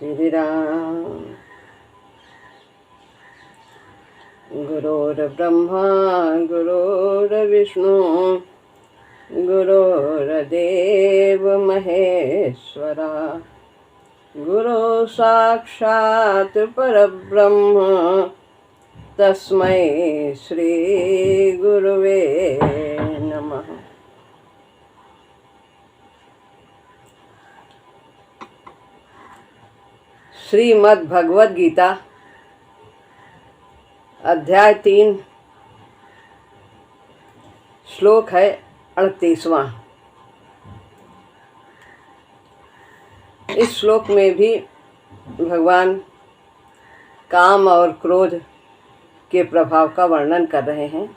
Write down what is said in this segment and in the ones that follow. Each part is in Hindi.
श्री राम। गुरुर्ब्रह्मा गुरुर्विष्णु गुरुर्देव महेश्वरा, गुरु साक्षात् परब्रह्म तस्मै श्री गुरुवे नमः। श्रीमद् भगवद गीता अध्याय 3 श्लोक है 38वां। इस श्लोक में भी भगवान काम और क्रोध के प्रभाव का वर्णन कर रहे हैं।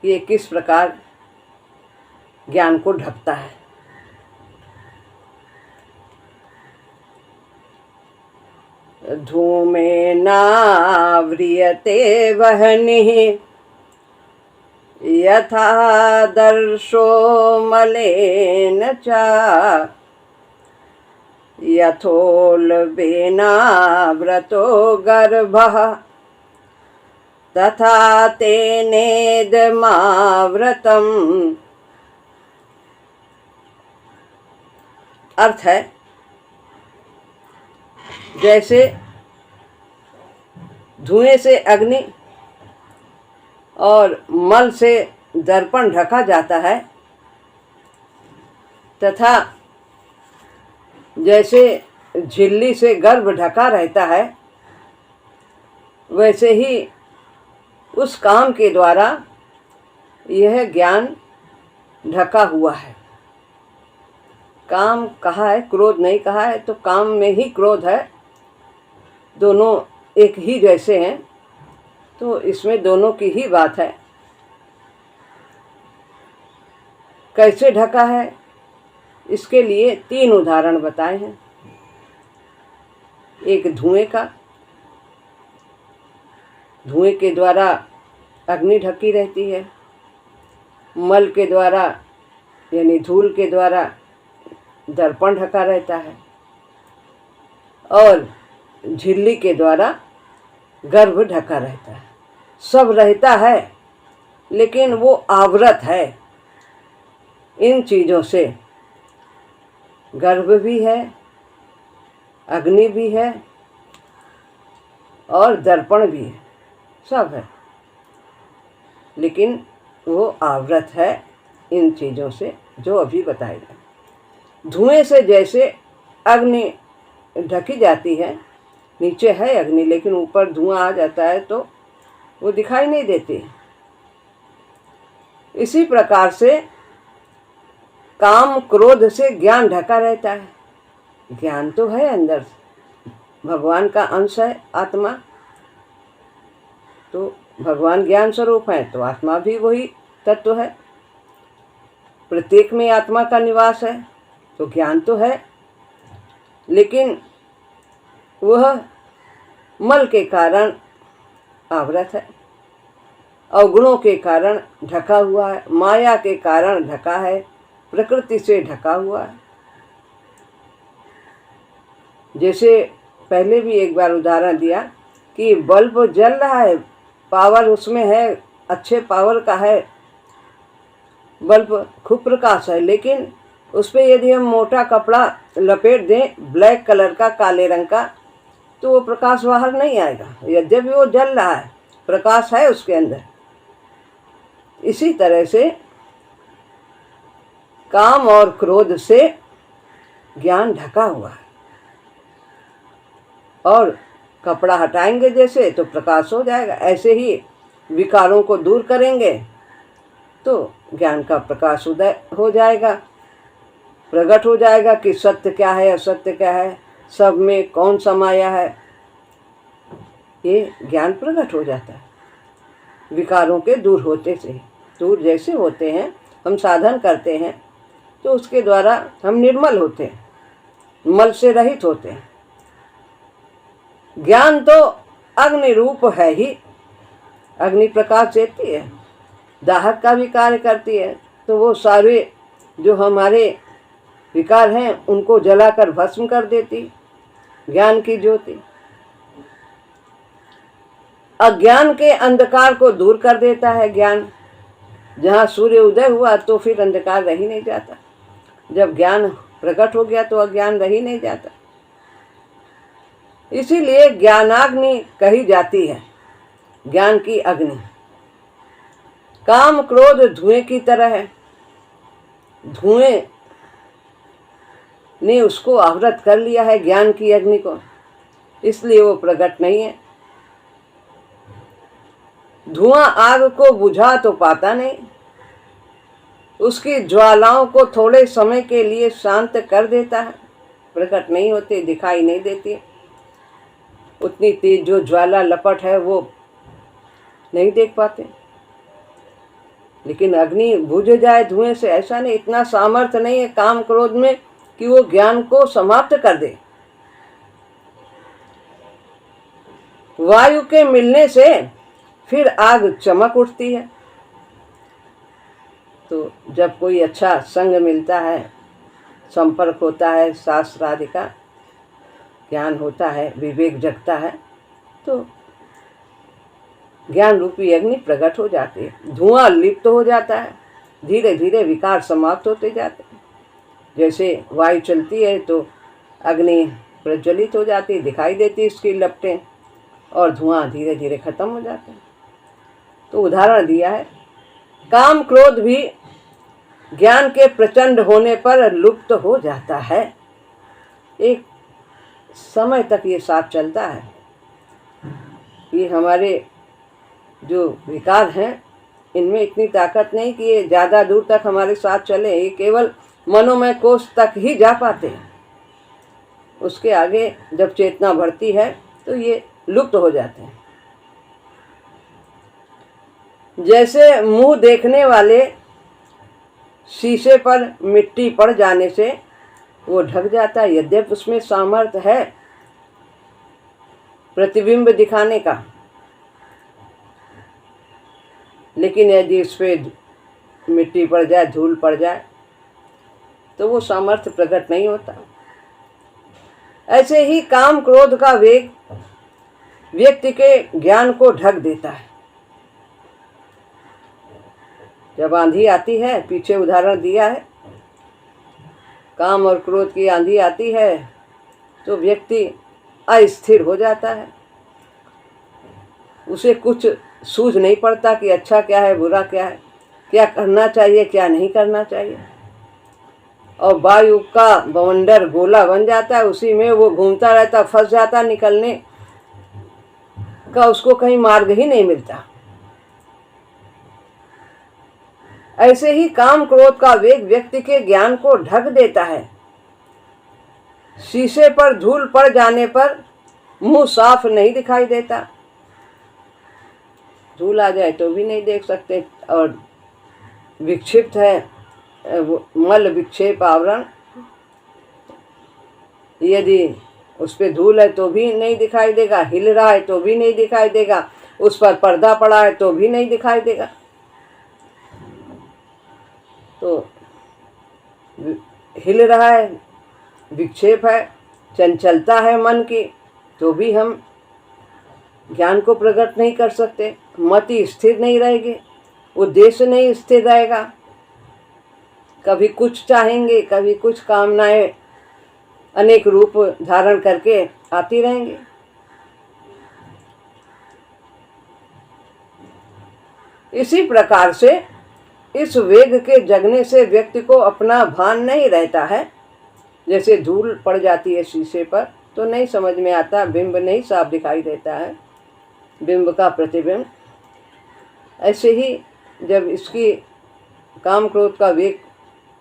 ये किस प्रकार ज्ञान को ढकता है। धूमेनाव्रियते वह्निः यथा दर्शो मलेन च, यथोल्बेनाव्रतो गर्भः तथा तेनेदमाव्रतम्। अर्थ है, जैसे धुएं से अग्नि और मल से दर्पण ढका जाता है, तथा जैसे झिल्ली से गर्भ ढका रहता है, वैसे ही उस काम के द्वारा यह ज्ञान ढका हुआ है। काम कहा है, क्रोध नहीं कहा है, तो काम में ही क्रोध है। दोनों एक ही जैसे हैं, तो इसमें दोनों की ही बात है। कैसे ढका है, इसके लिए 3 उदाहरण बताए हैं। एक धुएं का, धुएं के द्वारा अग्नि ढकी रहती है। मल के द्वारा यानी धूल के द्वारा दर्पण ढका रहता है, और झिल्ली के द्वारा गर्भ ढका रहता है। सब रहता है, लेकिन वो आवृत है इन चीज़ों से। गर्भ भी है, अग्नि भी है, और दर्पण भी है, सब है, लेकिन वो आवृत है इन चीज़ों से जो अभी बताए गए। धुएं से जैसे अग्नि ढकी जाती है, नीचे है अग्नि लेकिन ऊपर धुआं आ जाता है तो वो दिखाई नहीं देती। इसी प्रकार से काम क्रोध से ज्ञान ढका रहता है। ज्ञान तो है अंदर, भगवान का अंश है आत्मा, तो भगवान ज्ञान स्वरूप है, तो आत्मा भी वही तत्व है। प्रत्येक में आत्मा का निवास है, तो ज्ञान तो है, लेकिन वह मल के कारण आवृत है, अवगुणों के कारण ढका हुआ है, माया के कारण ढका है, प्रकृति से ढका हुआ है। जैसे पहले भी एक बार उदाहरण दिया कि बल्ब जल रहा है, पावर उसमें है, अच्छे पावर का है, बल्ब खूब प्रकाश है, लेकिन उस पर यदि हम मोटा कपड़ा लपेट दें ब्लैक कलर का, काले रंग का, तो वो प्रकाश बाहर नहीं आएगा। यद्यपि वो जल रहा है, प्रकाश है उसके अंदर। इसी तरह से काम और क्रोध से ज्ञान ढका हुआ है, और कपड़ा हटाएंगे जैसे तो प्रकाश हो जाएगा। ऐसे ही विकारों को दूर करेंगे तो ज्ञान का प्रकाश उदय हो जाएगा, प्रकट हो जाएगा कि सत्य क्या है, असत्य क्या है, सब में कौन समाया है। ये ज्ञान प्रकट हो जाता है विकारों के दूर होते से। दूर जैसे होते हैं, हम साधन करते हैं तो उसके द्वारा हम निर्मल होते हैं, मल से रहित होते हैं। ज्ञान तो अग्नि रूप है ही, अग्नि प्रकाश देती है, दाहक का भी कार्य करती है, तो वो सारे जो हमारे विकार हैं उनको जलाकर भस्म कर देती। ज्ञान की ज्योति अज्ञान के अंधकार को दूर कर देता है। ज्ञान जहाँ सूर्य उदय हुआ तो फिर अंधकार रह ही नहीं जाता। जब ज्ञान प्रकट हो गया तो अज्ञान रह ही नहीं जाता। इसीलिए ज्ञानाग्नि कही जाती है, ज्ञान की अग्नि। काम क्रोध धुएं की तरह है। धुएं ने उसको आवृत कर लिया है, ज्ञान की अग्नि को, इसलिए वो प्रकट नहीं है। धुआं आग को बुझा तो पाता नहीं, उसकी ज्वालाओं को थोड़े समय के लिए शांत कर देता है, प्रकट नहीं होती, दिखाई नहीं देती। उतनी तेज जो ज्वाला लपट है वो नहीं देख पाते। लेकिन अग्नि बुझ जाए धुएं से, ऐसा नहीं, इतना सामर्थ्य नहीं है काम क्रोध में कि वो ज्ञान को समाप्त कर दे। वायु के मिलने से फिर आग चमक उठती है। तो जब कोई अच्छा संग मिलता है, संपर्क होता है, शास्त्र आदि का ज्ञान होता है, विवेक जगता है, तो ज्ञान रूपी अग्नि प्रकट हो जाती है। धुआं लिप्त हो जाता है, धीरे धीरे विकार समाप्त होते जाते हैं। जैसे वायु चलती है तो अग्नि प्रज्वलित हो जाती है, दिखाई देती है इसकी लपटें, और धुआं धीरे धीरे खत्म हो जाता है। तो उदाहरण दिया है। काम क्रोध भी ज्ञान के प्रचंड होने पर लुप्त हो जाता है। एक समय तक ये साथ चलता है। ये हमारे जो विकार हैं, इनमें इतनी ताकत नहीं कि ये ज़्यादा दूर तक हमारे साथ चले। ये केवल मनोमय कोष तक ही जा पाते हैं। उसके आगे जब चेतना बढ़ती है तो ये लुप्त हो जाते हैं। जैसे मुंह देखने वाले शीशे पर मिट्टी पड़ जाने से वो ढक जाता है, यद्यपि उसमें सामर्थ्य है प्रतिबिंब दिखाने का, लेकिन यदि उस पर मिट्टी पड़ जाए, धूल पड़ जाए, तो वो सामर्थ्य प्रकट नहीं होता। ऐसे ही काम क्रोध का वेग व्यक्ति के ज्ञान को ढक देता है। जब आंधी आती है, पीछे उदाहरण दिया है, काम और क्रोध की आंधी आती है तो व्यक्ति अस्थिर हो जाता है। उसे कुछ सूझ नहीं पड़ता कि अच्छा क्या है, बुरा क्या है, क्या करना चाहिए, क्या नहीं करना चाहिए। और वायु का बवंडर गोला बन जाता है, उसी में वो घूमता रहता, फंस जाता, निकलने का उसको कहीं मार्ग ही नहीं मिलता। ऐसे ही काम क्रोध का वेग व्यक्ति के ज्ञान को ढक देता है। शीशे पर धूल पड़ जाने पर मुंह साफ नहीं दिखाई देता, धूल आ जाए तो भी नहीं देख सकते, और विक्षिप्त है मल विक्षेप आवरण, यदि उस पर धूल है तो भी नहीं दिखाई देगा, हिल रहा है तो भी नहीं दिखाई देगा, उस पर पर्दा पड़ा है तो भी नहीं दिखाई देगा। तो हिल रहा है, विक्षेप है, चंचलता है मन की, तो भी हम ज्ञान को प्रकट नहीं कर सकते। मति स्थिर नहीं रहेगी, उद्देश्य नहीं स्थिर रहेगा, कभी कुछ चाहेंगे, कभी कुछ कामनाएं अनेक रूप धारण करके आती रहेंगी। इसी प्रकार से इस वेग के जगने से व्यक्ति को अपना भान नहीं रहता है। जैसे धूल पड़ जाती है शीशे पर तो नहीं समझ में आता, बिंब नहीं साफ दिखाई देता है, बिंब का प्रतिबिंब। ऐसे ही जब इसकी काम क्रोध का वेग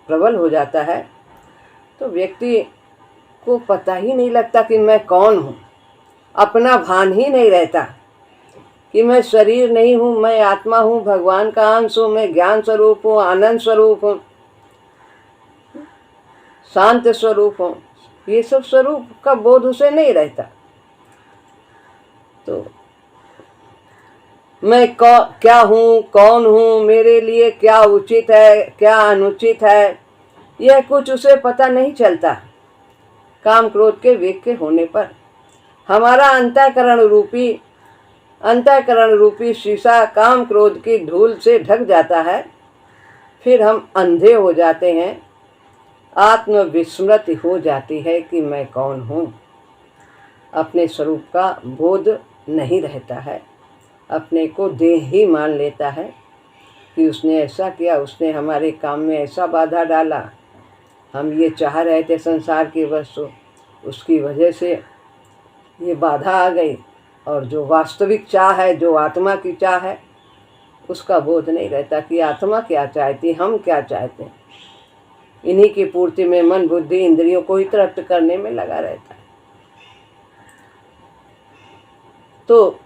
प्रबल हो जाता है तो व्यक्ति को पता ही नहीं लगता कि मैं कौन हूँ, अपना भान ही नहीं रहता कि मैं शरीर नहीं हूँ, मैं आत्मा हूँ, भगवान का अंश हूँ, मैं ज्ञान स्वरूप हूँ, आनंद स्वरूप हूँ, शांत स्वरूप हूँ। ये सब स्वरूप का बोध उसे नहीं रहता। तो मैं क्या हूँ, कौन हूँ, मेरे लिए क्या उचित है, क्या अनुचित है, यह कुछ उसे पता नहीं चलता। काम क्रोध के वेग के होने पर हमारा अंतःकरण रूपी शीशा काम क्रोध की धूल से ढक जाता है। फिर हम अंधे हो जाते हैं, आत्मविस्मृति हो जाती है कि मैं कौन हूँ। अपने स्वरूप का बोध नहीं रहता है, अपने को देह ही मान लेता है कि उसने ऐसा किया, उसने हमारे काम में ऐसा बाधा डाला, हम ये चाह रहे थे संसार की वस्तु, उसकी वजह से ये बाधा आ गई। और जो वास्तविक चाह है, जो आत्मा की चाह है, उसका बोध नहीं रहता कि आत्मा क्या चाहती, हम क्या चाहते हैं। इन्हीं की पूर्ति में मन बुद्धि इंद्रियों को ही तृप्त करने में लगा रहता है। तो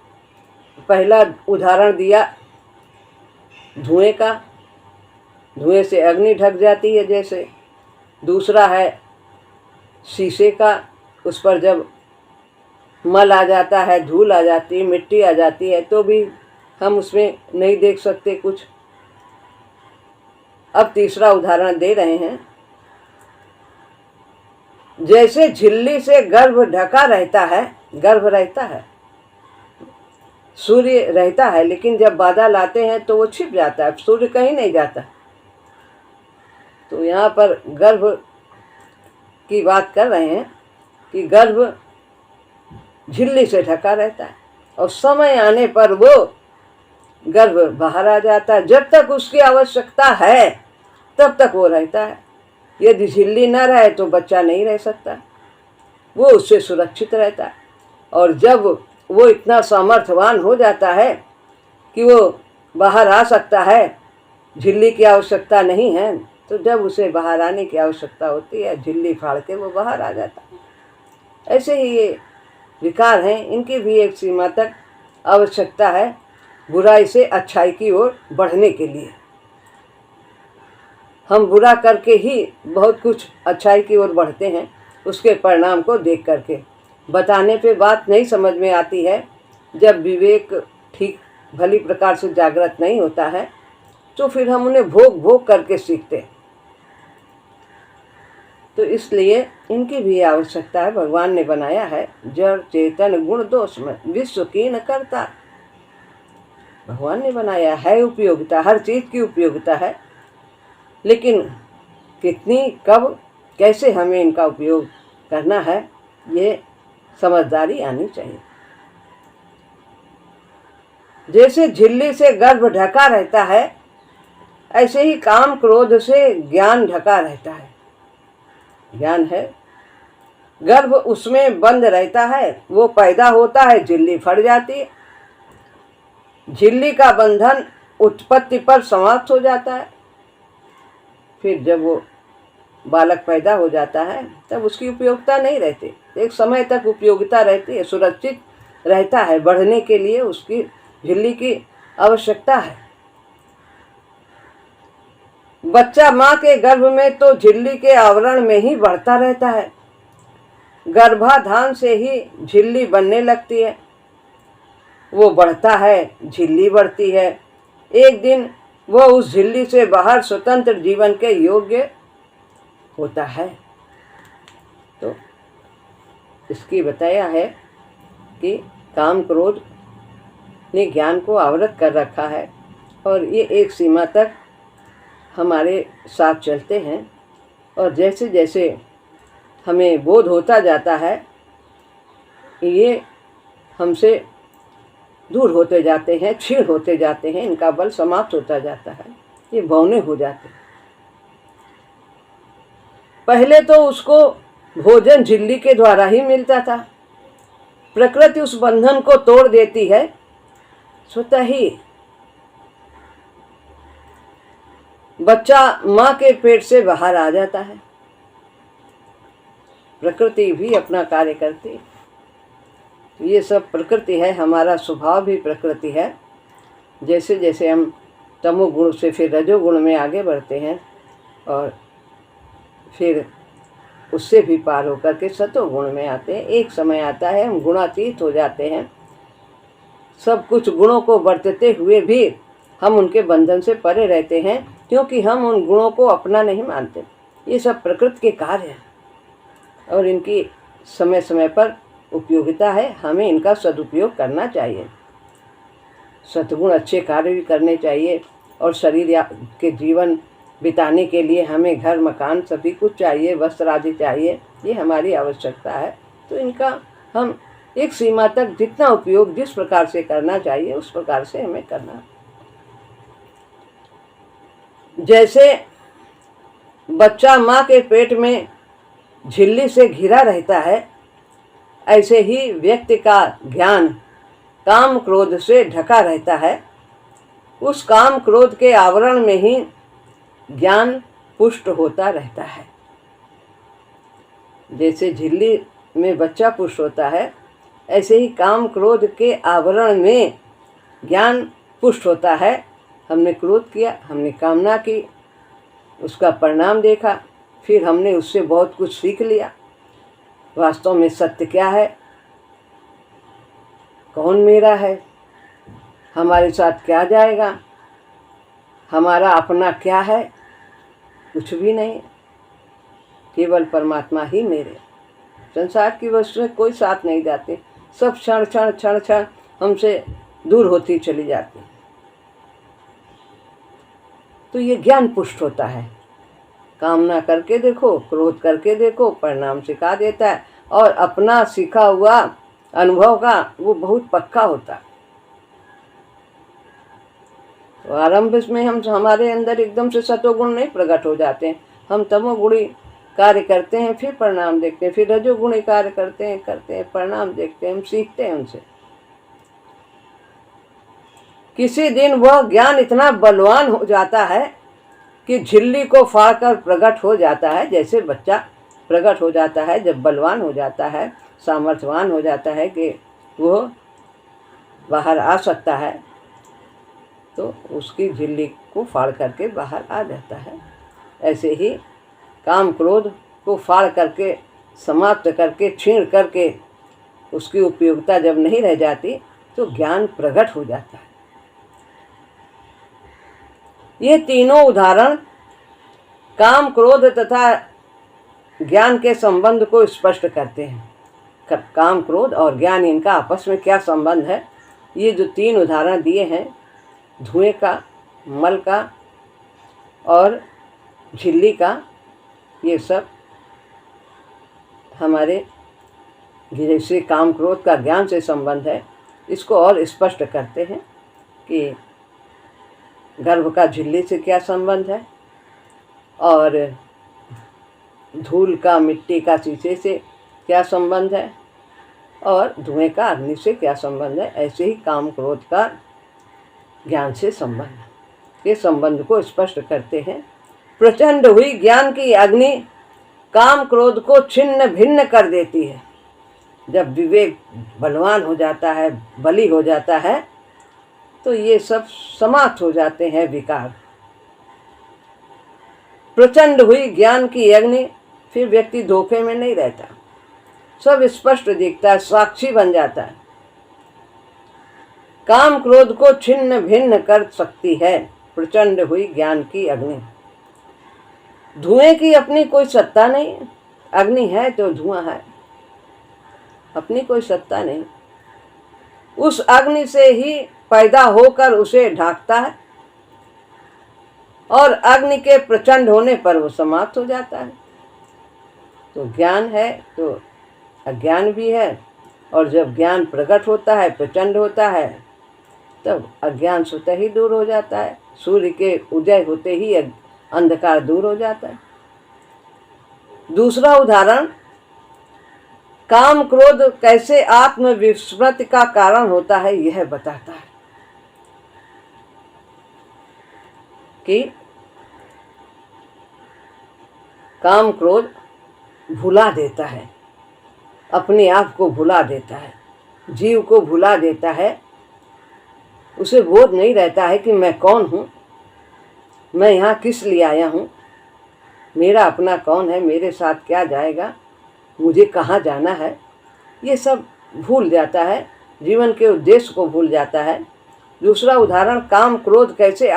पहला उदाहरण दिया धुएं का, धुएं से अग्नि ढक जाती है जैसे। दूसरा है शीशे का, उस पर जब मल आ जाता है, धूल आ जाती है, मिट्टी आ जाती है, तो भी हम उसमें नहीं देख सकते कुछ। अब तीसरा उदाहरण दे रहे हैं, जैसे झिल्ली से गर्भ ढका रहता है, गर्भ रहता है, सूर्य रहता है, लेकिन जब बादल आते हैं तो वो छिप जाता है, सूर्य कहीं नहीं जाता। तो यहाँ पर गर्भ की बात कर रहे हैं कि गर्भ झिल्ली से ढका रहता है और समय आने पर वो गर्भ बाहर आ जाता है। जब तक उसकी आवश्यकता है तब तक वो रहता है। यदि झिल्ली न रहे तो बच्चा नहीं रह सकता, वो उससे सुरक्षित रहता है। और जब वो इतना सामर्थ्यवान हो जाता है कि वो बाहर आ सकता है, झिल्ली की आवश्यकता नहीं है, तो जब उसे बाहर आने की आवश्यकता होती है, झिल्ली फाड़ के वो बाहर आ जाता है। ऐसे ही ये विकार हैं, इनकी भी एक सीमा तक आवश्यकता है बुराई से अच्छाई की ओर बढ़ने के लिए। हम बुरा करके ही बहुत कुछ अच्छाई की ओर बढ़ते हैं, उसके परिणाम को देख करके। बताने पे बात नहीं समझ में आती है, जब विवेक ठीक भली प्रकार से जागृत नहीं होता है तो फिर हम उन्हें भोग भोग करके सीखते हैं। तो इसलिए इनकी भी आवश्यकता है। भगवान ने बनाया है जड़ चेतन गुण दोष में विश्व की न करता। भगवान ने बनाया है, उपयोगिता, हर चीज़ की उपयोगिता है, लेकिन कितनी, कब, कैसे हमें इनका उपयोग करना है, ये समझदारी आनी चाहिए। जैसे झिल्ली से गर्भ ढका रहता है, ऐसे ही काम क्रोध से ज्ञान ढका रहता है। ज्ञान है, गर्भ उसमें बंद रहता है, वो पैदा होता है, झिल्ली फट जाती है, झिल्ली का बंधन उत्पत्ति पर समाप्त हो जाता है। फिर जब वो बालक पैदा हो जाता है तब उसकी उपयोगिता नहीं रहती, एक समय तक उपयोगिता रहती है, सुरक्षित रहता है, बढ़ने के लिए उसकी झिल्ली की आवश्यकता है। बच्चा माँ के गर्भ में तो झिल्ली के आवरण में ही बढ़ता रहता है, गर्भाधान से ही झिल्ली बनने लगती है, वो बढ़ता है, झिल्ली बढ़ती है, एक दिन वह उस झिल्ली से बाहर स्वतंत्र जीवन के योग्य होता है। तो इसकी बताया है कि काम क्रोध ने ज्ञान को आवृत कर रखा है और ये एक सीमा तक हमारे साथ चलते हैं, और जैसे जैसे हमें बोध होता जाता है ये हमसे दूर होते जाते हैं, क्षीण होते जाते हैं, इनका बल समाप्त होता जाता है, ये बौने हो जाते हैं। पहले तो उसको भोजन झिल्ली के द्वारा ही मिलता था, प्रकृति उस बंधन को तोड़ देती है, स्वतः ही बच्चा माँ के पेट से बाहर आ जाता है। प्रकृति भी अपना कार्य करती है, ये सब प्रकृति है, हमारा स्वभाव भी प्रकृति है। जैसे जैसे हम तमोगुण से फिर रजोगुण में आगे बढ़ते हैं और फिर उससे भी पार होकर के सतोगुण में आते हैं, एक समय आता है हम गुणातीत हो जाते हैं। सब कुछ गुणों को बरतते हुए भी हम उनके बंधन से परे रहते हैं, क्योंकि हम उन गुणों को अपना नहीं मानते। ये सब प्रकृति के कार्य हैं और इनकी समय समय पर उपयोगिता है, हमें इनका सदुपयोग करना चाहिए। सद्गुण अच्छे कार्य भी करने चाहिए और शरीर के जीवन बिताने के लिए हमें घर मकान सभी कुछ चाहिए, वस्त्र आदि चाहिए, ये हमारी आवश्यकता है। तो इनका हम एक सीमा तक जितना उपयोग जिस प्रकार से करना चाहिए उस प्रकार से हमें करना। जैसे बच्चा माँ के पेट में झिल्ली से घिरा रहता है, ऐसे ही व्यक्ति का ज्ञान काम क्रोध से ढका रहता है। उस काम क्रोध के आवरण में ही ज्ञान पुष्ट होता रहता है। जैसे झिल्ली में बच्चा पुष्ट होता है, ऐसे ही काम क्रोध के आवरण में ज्ञान पुष्ट होता है। हमने क्रोध किया, हमने कामना की, उसका परिणाम देखा, फिर हमने उससे बहुत कुछ सीख लिया। वास्तव में सत्य क्या है, कौन मेरा है, हमारे साथ क्या जाएगा, हमारा अपना क्या है, कुछ भी नहीं, केवल परमात्मा ही मेरे। संसार की वस्तुएं कोई साथ नहीं जाते, सब क्षण क्षण क्षण क्षण हमसे दूर होती चली जाती। तो ये ज्ञान पुष्ट होता है। कामना करके देखो, क्रोध करके देखो, परिणाम सिखा देता है और अपना सीखा हुआ अनुभव का वो बहुत पक्का होता है। तो आरंभ में हमारे अंदर एकदम से सतोगुण नहीं प्रकट हो जाते हैं, हम तमोगुणी कार्य करते हैं, फिर परिणाम देखते हैं, फिर रजोगुणी कार्य करते हैं परिणाम देखते हैं, हम सीखते हैं उनसे। किसी दिन वह ज्ञान इतना बलवान हो जाता है कि झिल्ली को फाड़कर प्रकट हो जाता है। जैसे बच्चा प्रकट हो जाता है, जब बलवान हो जाता है, सामर्थ्यवान हो जाता है कि वो बाहर आ सकता है, तो उसकी झिल्ली को फाड़ करके बाहर आ जाता है। ऐसे ही काम क्रोध को फाड़ करके, समाप्त करके, छीण करके उसकी उपयोगिता जब नहीं रह जाती तो ज्ञान प्रकट हो जाता है। ये तीनों उदाहरण काम क्रोध तथा ज्ञान के संबंध को स्पष्ट करते हैं। काम क्रोध और ज्ञान, इनका आपस में क्या संबंध है, ये जो तीन उदाहरण दिए हैं, धुएं का, मल का और झिल्ली का, ये सब हमारे जैसे काम क्रोध का ज्ञान से संबंध है, इसको और स्पष्ट करते हैं कि गर्भ का झिल्ली से क्या संबंध है और धूल का, मिट्टी का शीशे से क्या संबंध है और धुएं का अग्नि से क्या संबंध है। ऐसे ही काम क्रोध का ज्ञान से संबंध, ये संबंध को स्पष्ट करते हैं। प्रचंड हुई ज्ञान की अग्नि काम क्रोध को छिन्न भिन्न कर देती है। जब विवेक बलवान हो जाता है, बली हो जाता है, तो ये सब समाप्त हो जाते हैं विकार। प्रचंड हुई ज्ञान की अग्नि, फिर व्यक्ति धोखे में नहीं रहता, सब स्पष्ट दिखता है, साक्षी बन जाता है। काम क्रोध को छिन्न भिन्न कर सकती है प्रचंड हुई ज्ञान की अग्नि। धुएं की अपनी कोई सत्ता नहीं, अग्नि है तो धुआं है, अपनी कोई सत्ता नहीं। उस अग्नि से ही पैदा होकर उसे ढांकता है और अग्नि के प्रचंड होने पर वो समाप्त हो जाता है। तो ज्ञान है तो अज्ञान भी है, और जब ज्ञान प्रकट होता है, प्रचंड होता है, तब अज्ञान स्वतः ही दूर हो जाता है। सूर्य के उदय होते ही अंधकार दूर हो जाता है। दूसरा उदाहरण, काम क्रोध कैसे आत्मविस्मृति का कारण होता है, यह बताता है कि काम क्रोध भुला देता है, अपने आप को भुला देता है, जीव को भुला देता है। उसे बोध नहीं रहता है कि मैं कौन हूँ, मैं यहाँ किस लिए आया हूँ, मेरा अपना कौन है, मेरे साथ क्या जाएगा, मुझे कहाँ जाना है, ये सब भूल जाता है, जीवन के उद्देश्य को भूल जाता है। दूसरा उदाहरण, काम क्रोध कैसे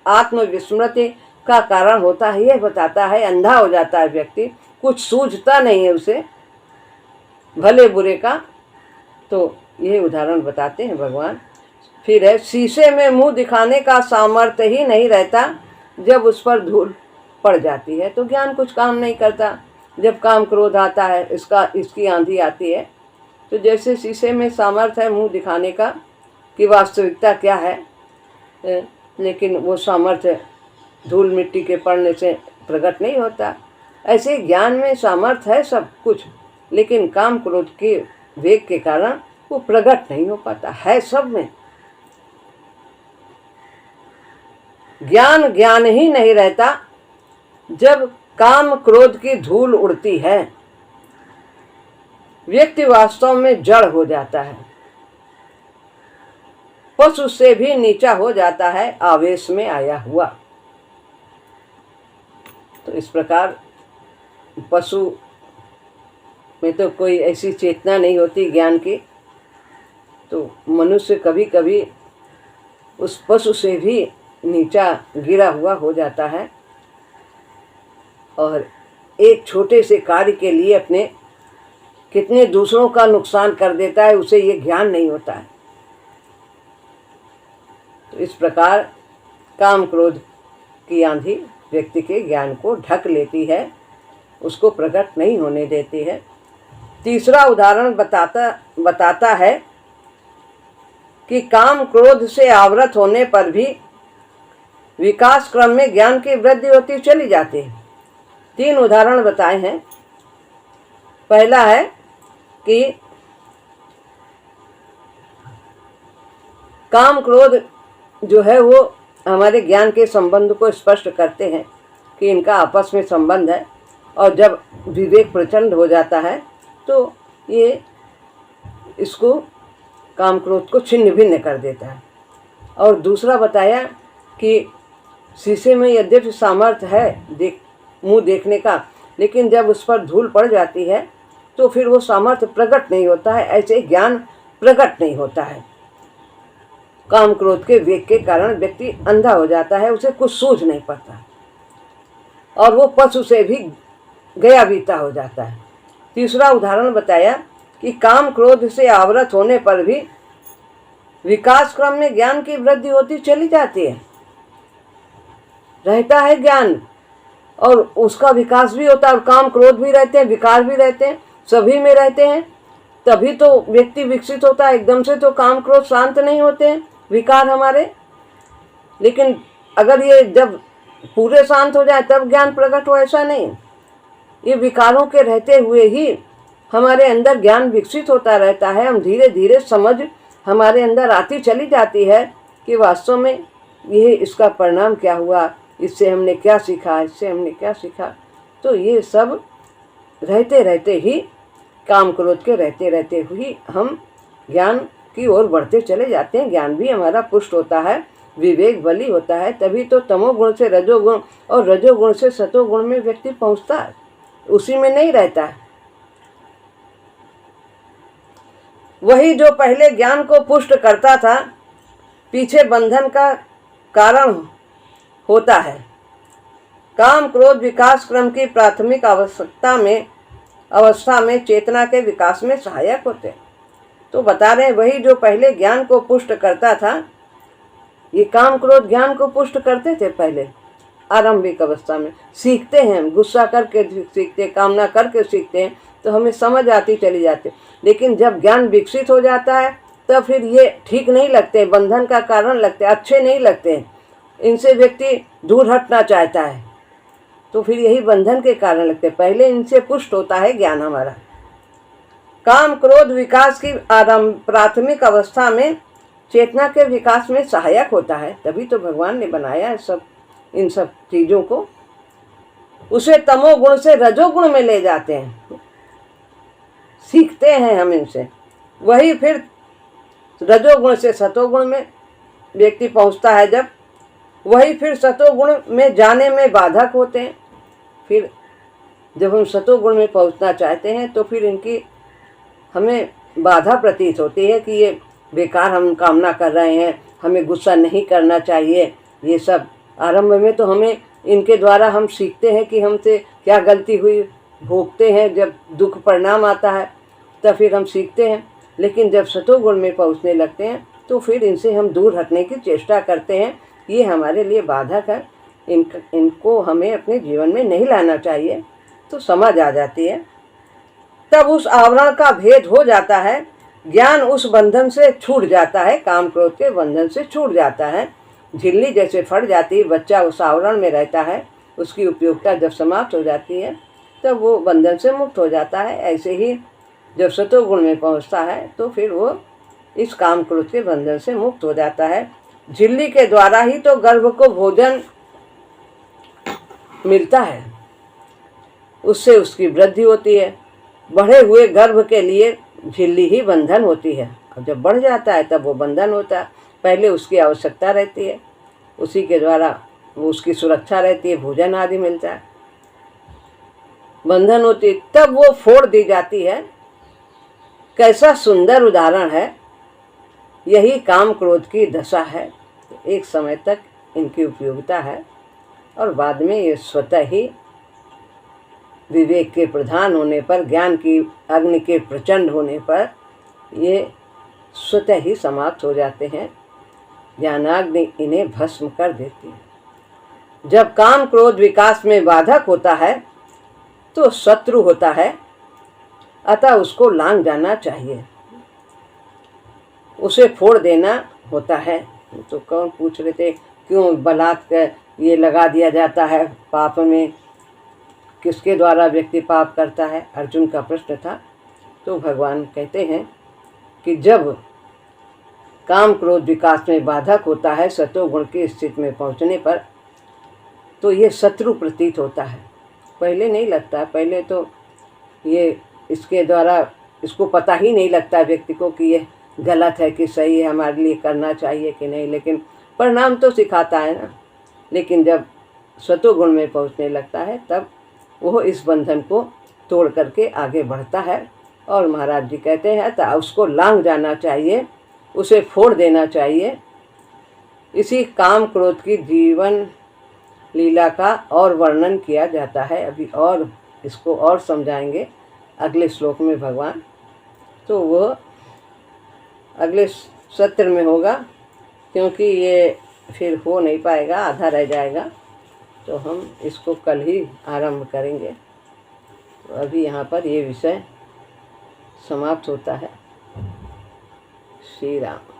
आत्मविस्मृति का कारण होता है, यह बताता है। अंधा हो जाता है व्यक्ति, कुछ सूझता नहीं है उसे, भले बुरे का। तो ये उदाहरण बताते हैं भगवान। फिर है, शीशे में मुंह दिखाने का सामर्थ्य ही नहीं रहता, जब उस पर धूल पड़ जाती है तो ज्ञान कुछ काम नहीं करता। जब काम क्रोध आता है, इसकी आंधी आती है, तो जैसे शीशे में सामर्थ्य है मुंह दिखाने का कि वास्तविकता क्या है, लेकिन वो सामर्थ्य धूल मिट्टी के पड़ने से प्रकट नहीं होता, ऐसे ज्ञान में सामर्थ्य है सब कुछ, लेकिन काम क्रोध के वेग के कारण वो प्रकट नहीं हो पाता है सब में। ज्ञान ज्ञान ही नहीं रहता जब काम क्रोध की धूल उड़ती है। व्यक्ति वास्तव में जड़ हो जाता है, पशु से भी नीचा हो जाता है आवेश में आया हुआ। तो इस प्रकार पशु में तो कोई ऐसी चेतना नहीं होती ज्ञान की, तो मनुष्य कभी कभी उस पशु से भी नीचा गिरा हुआ हो जाता है और एक छोटे से कार्य के लिए अपने कितने दूसरों का नुकसान कर देता है, उसे ये ज्ञान नहीं होता है। तो इस प्रकार काम क्रोध की आंधी व्यक्ति के ज्ञान को ढक लेती है, उसको प्रकट नहीं होने देती है। तीसरा उदाहरण बताता है कि काम क्रोध से आवृत होने पर भी विकास क्रम में ज्ञान की वृद्धि होती चली जाती है। 3 उदाहरण बताए हैं। पहला है कि काम क्रोध जो है वो हमारे ज्ञान के संबंध को स्पष्ट करते हैं कि इनका आपस में संबंध है, और जब विवेक प्रचंड हो जाता है तो ये इसको काम क्रोध को छिन्न भिन्न कर देता है। और दूसरा बताया कि शीशे में यद्यपि सामर्थ्य है मुंह देखने का, लेकिन जब उस पर धूल पड़ जाती है तो फिर वो सामर्थ्य प्रकट नहीं होता है, ऐसे ज्ञान प्रकट नहीं होता है। काम क्रोध के वेग के कारण व्यक्ति अंधा हो जाता है, उसे कुछ सूझ नहीं पड़ता और वो पशु से भी गया बीता हो जाता है। तीसरा उदाहरण बताया कि काम क्रोध से आवृत होने पर भी विकास क्रम में ज्ञान की वृद्धि होती चली जाती है, रहता है ज्ञान और उसका विकास भी होता है, और काम क्रोध भी रहते हैं, विकार भी रहते हैं, सभी में रहते हैं, तभी तो व्यक्ति विकसित होता है। एकदम से तो काम क्रोध शांत नहीं होते हैं विकार हमारे, लेकिन अगर ये जब पूरे शांत हो जाए तब ज्ञान प्रकट हो, ऐसा नहीं। ये विकारों के रहते हुए ही हमारे अंदर ज्ञान विकसित होता रहता है। हम धीरे धीरे समझ हमारे अंदर आती चली जाती है कि वास्तव में ये इसका परिणाम क्या हुआ, इससे हमने क्या सीखा, इससे हमने क्या सीखा। तो ये सब रहते रहते ही, काम क्रोध के रहते रहते हुए हम ज्ञान की ओर बढ़ते चले जाते हैं। ज्ञान भी हमारा पुष्ट होता है, विवेक बली होता है, तभी तो तमोगुण से रजोगुण और रजोगुण से सतोगुण में व्यक्ति पहुंचता है, उसी में नहीं रहता है। वही जो पहले ज्ञान को पुष्ट करता था, पीछे बंधन का कारण होता है। काम क्रोध विकास क्रम की प्राथमिक अवस्था में चेतना के विकास में सहायक होते हैं। तो बता रहे हैं, वही जो पहले ज्ञान को पुष्ट करता था, ये काम क्रोध ज्ञान को पुष्ट करते थे पहले आरंभिक अवस्था में। सीखते हैं, गुस्सा करके सीखते, कामना करके सीखते हैं, तो हमें समझ आती चली जाती। लेकिन जब ज्ञान विकसित हो जाता है तब फिर ये ठीक नहीं लगते, बंधन का कारण लगते, अच्छे नहीं लगते, इनसे व्यक्ति दूर हटना चाहता है, तो फिर यही बंधन के कारण लगते। पहले इनसे पुष्ट होता है ज्ञान हमारा। काम क्रोध विकास की प्राथमिक अवस्था में चेतना के विकास में सहायक होता है, तभी तो भगवान ने बनाया है सब इन सब चीज़ों को। उसे तमोगुण से रजोगुण में ले जाते हैं, सीखते हैं हम इनसे। वही फिर रजोगुण से सतोगुण में व्यक्ति पहुंचता है, जब वही फिर सतोगुण में जाने में बाधक होते हैं। फिर जब हम सतोगुण में पहुंचना चाहते हैं तो फिर इनकी हमें बाधा प्रतीत होती है कि ये बेकार हम कामना कर रहे हैं, हमें गुस्सा नहीं करना चाहिए। ये सब आरंभ में तो हमें इनके द्वारा हम सीखते हैं कि हमसे क्या गलती हुई, भोगते हैं जब दुख परिणाम आता है, तब फिर हम सीखते हैं। लेकिन जब सतोगुण में पहुँचने लगते हैं तो फिर इनसे हम दूर हटने की चेष्टा करते हैं। ये हमारे लिए बाधक है, इनको हमें अपने जीवन में नहीं लाना चाहिए। तो समझ आ जाती है, तब उस आवरण का भेद हो जाता है, ज्ञान उस बंधन से छूट जाता है, काम क्रोध के बंधन से छूट जाता है। झिल्ली जैसे फट जाती है, बच्चा उस आवरण में रहता है, उसकी उपयोगिता जब समाप्त हो जाती है तब वो बंधन से मुक्त हो जाता है। ऐसे ही जब सतोगुण में पहुंचता है तो फिर वो इस काम क्रोध के बंधन से मुक्त हो जाता है। झिल्ली के द्वारा ही तो गर्भ को भोजन मिलता है, उससे उसकी वृद्धि होती है। बढ़े हुए गर्भ के लिए झिल्ली ही बंधन होती है, और जब बढ़ जाता है तब वो बंधन होता है। पहले उसकी आवश्यकता रहती है, उसी के द्वारा वो उसकी सुरक्षा रहती है, भोजन आदि मिलता है, बंधन होती है, तब वो फोड़ दी जाती है। कैसा सुंदर उदाहरण है, यही काम क्रोध की दशा है। एक समय तक इनकी उपयोगिता है और बाद में ये स्वतः ही विवेक के प्रधान होने पर, ज्ञान की अग्नि के प्रचंड होने पर ये स्वतः ही समाप्त हो जाते हैं। ज्ञानाग्नि इन्हें भस्म कर देती है। जब काम क्रोध विकास में बाधक होता है तो शत्रु होता है, अतः उसको लांघ जाना चाहिए, उसे फोड़ देना होता है। तो कौन पूछ रहे थे क्यों बलात्कार ये लगा दिया जाता है पाप में, किसके द्वारा व्यक्ति पाप करता है, अर्जुन का प्रश्न था। तो भगवान कहते हैं कि जब काम क्रोध विकास में बाधक होता है सतोगुण की स्थिति में पहुंचने पर, तो ये शत्रु प्रतीत होता है। पहले नहीं लगता, पहले तो ये इसके द्वारा इसको पता ही नहीं लगता व्यक्ति को कि ये गलत है कि सही है, हमारे लिए करना चाहिए कि नहीं, लेकिन परिणाम तो सिखाता है ना। लेकिन जब सतोगुण में पहुंचने लगता है तब वो इस बंधन को तोड़ करके आगे बढ़ता है। और महाराज जी कहते हैं तो उसको लांघ जाना चाहिए, उसे फोड़ देना चाहिए। इसी काम क्रोध की जीवन लीला का और वर्णन किया जाता है। अभी और इसको और समझाएंगे अगले श्लोक में भगवान, तो वो अगले सत्र में होगा, क्योंकि ये फिर हो नहीं पाएगा, आधा रह जाएगा। तो हम इसको कल ही आरंभ करेंगे। तो अभी यहाँ पर ये विषय समाप्त होता है। श्री राम।